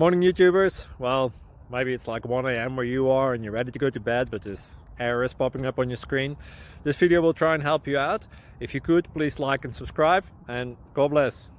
Morning, YouTubers. Well, maybe it's like 1 a.m. where you are and you're ready to go to bed, but this error is popping up on your screen. This video will try and help you out. If you could, please like and subscribe, and God bless.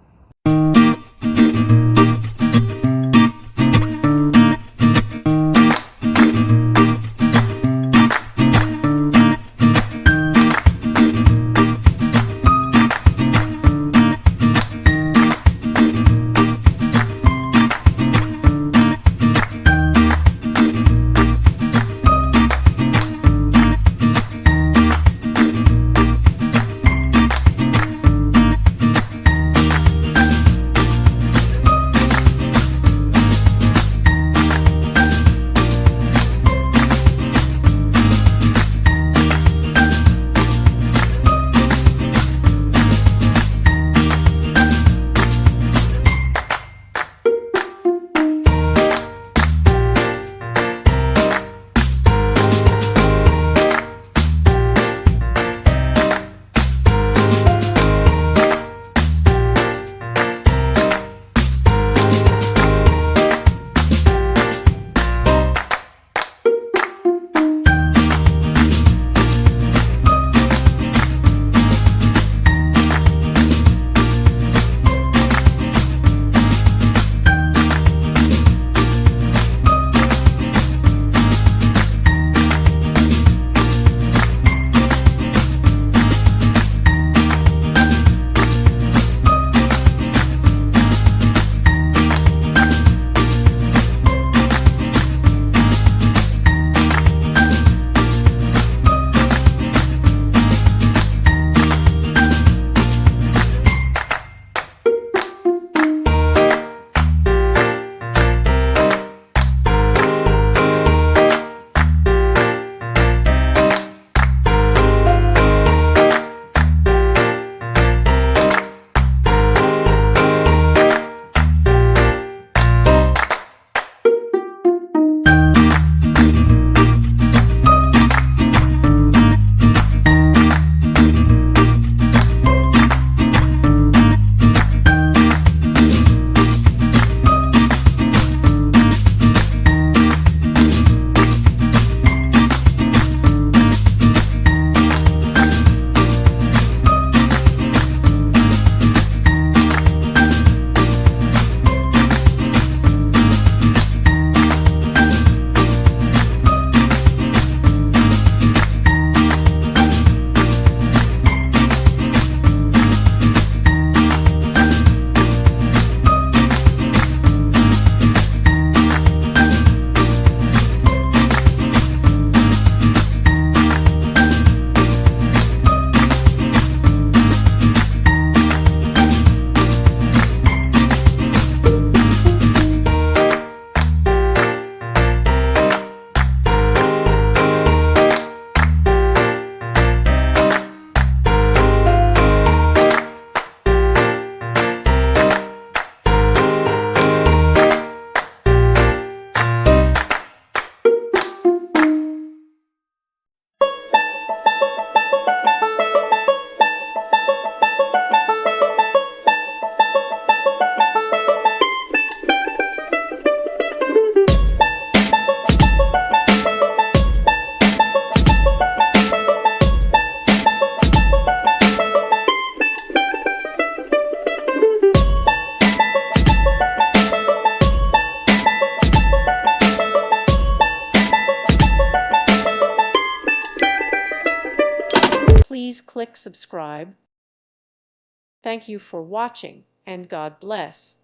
Please click subscribe. Thank you for watching, and God bless.